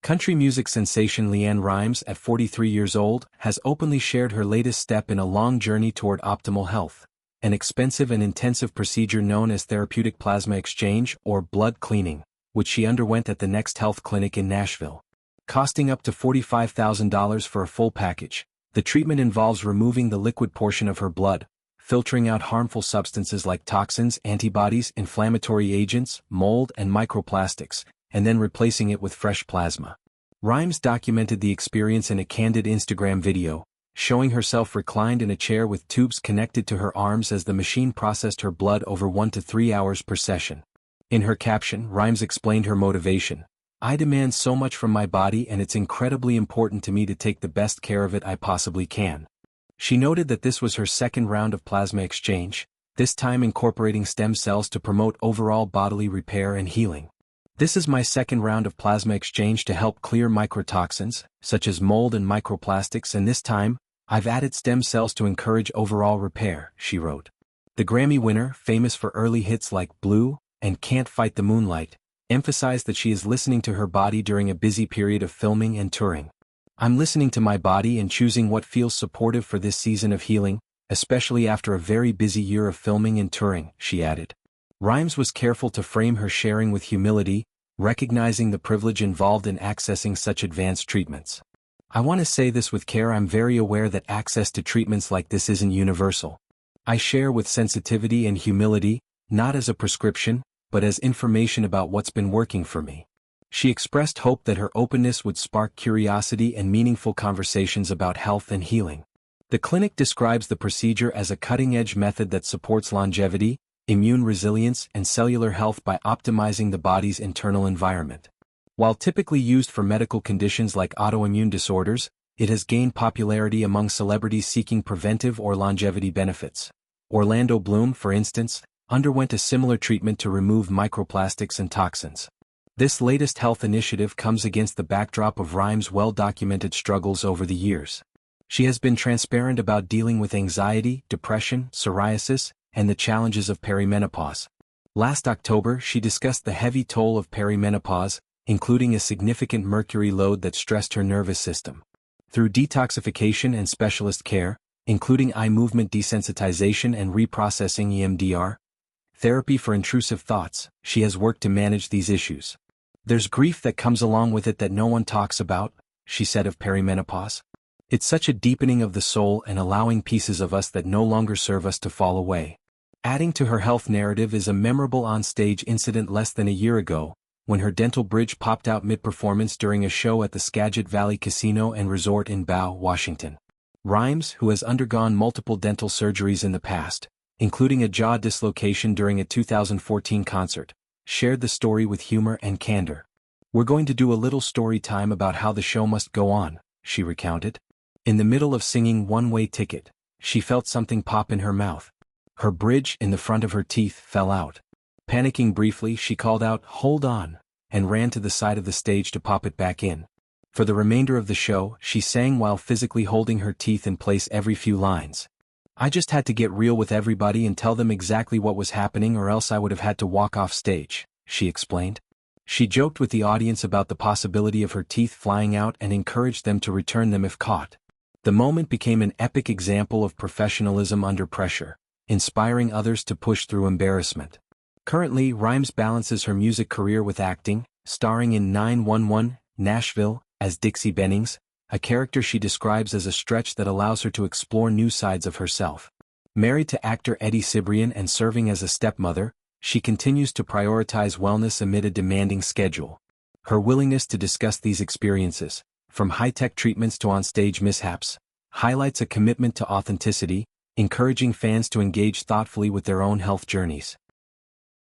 Country music sensation LeAnn Rimes, at 43 years old, has openly shared her latest step in a long journey toward optimal health, an expensive and intensive procedure known as therapeutic plasma exchange or blood cleaning, which she underwent at the Next Health Clinic in Nashville. Costing up to $45,000 for a full package, the treatment involves removing the liquid portion of her blood, filtering out harmful substances like toxins, antibodies, inflammatory agents, mold, and microplastics, and then replacing it with fresh plasma. Rimes documented the experience in a candid Instagram video, showing herself reclined in a chair with tubes connected to her arms as the machine processed her blood over 1 to 3 hours per session. In her caption, Rimes explained her motivation. "I demand so much from my body, and it's incredibly important to me to take the best care of it I possibly can." She noted that this was her second round of plasma exchange, this time incorporating stem cells to promote overall bodily repair and healing. "This is my second round of plasma exchange to help clear microtoxins, such as mold and microplastics, and this time, I've added stem cells to encourage overall repair," she wrote. The Grammy winner, famous for early hits like Blue and Can't Fight the Moonlight, emphasized that she is listening to her body during a busy period of filming and touring. "I'm listening to my body and choosing what feels supportive for this season of healing, especially after a very busy year of filming and touring," she added. Rimes was careful to frame her sharing with humility, recognizing the privilege involved in accessing such advanced treatments. "I want to say this with care. I'm very aware that access to treatments like this isn't universal. I share with sensitivity and humility, not as a prescription, but as information about what's been working for me." She expressed hope that her openness would spark curiosity and meaningful conversations about health and healing. The clinic describes the procedure as a cutting-edge method that supports longevity, immune resilience, and cellular health by optimizing the body's internal environment. While typically used for medical conditions like autoimmune disorders, it has gained popularity among celebrities seeking preventive or longevity benefits. Orlando Bloom, for instance, underwent a similar treatment to remove microplastics and toxins. This latest health initiative comes against the backdrop of Rimes' well-documented struggles over the years. She has been transparent about dealing with anxiety, depression, psoriasis, and the challenges of perimenopause. Last October, she discussed the heavy toll of perimenopause, including a significant mercury load that stressed her nervous system. Through detoxification and specialist care, including eye movement desensitization and reprocessing EMDR, therapy for intrusive thoughts, she has worked to manage these issues. "There's grief that comes along with it that no one talks about," she said of perimenopause. "It's such a deepening of the soul and allowing pieces of us that no longer serve us to fall away." Adding to her health narrative is a memorable onstage incident less than a year ago, when her dental bridge popped out mid-performance during a show at the Skagit Valley Casino and Resort in Bow, Washington. Rimes, who has undergone multiple dental surgeries in the past, including a jaw dislocation during a 2014 concert, shared the story with humor and candor. "We're going to do a little story time about how the show must go on," she recounted. "In the middle of singing One-Way Ticket, she felt something pop in her mouth. Her bridge in the front of her teeth fell out. Panicking briefly, she called out, 'Hold on,' and ran to the side of the stage to pop it back in. For the remainder of the show, she sang while physically holding her teeth in place every few lines. I just had to get real with everybody and tell them exactly what was happening, or else I would have had to walk off stage," she explained. She joked with the audience about the possibility of her teeth flying out and encouraged them to return them if caught. The moment became an epic example of professionalism under pressure, inspiring others to push through embarrassment. Currently, Rimes balances her music career with acting, starring in 911, Nashville, as Dixie Bennings, a character she describes as a stretch that allows her to explore new sides of herself. Married to actor Eddie Cibrian and serving as a stepmother, she continues to prioritize wellness amid a demanding schedule. Her willingness to discuss these experiences, from high-tech treatments to onstage mishaps, highlights a commitment to authenticity, encouraging fans to engage thoughtfully with their own health journeys.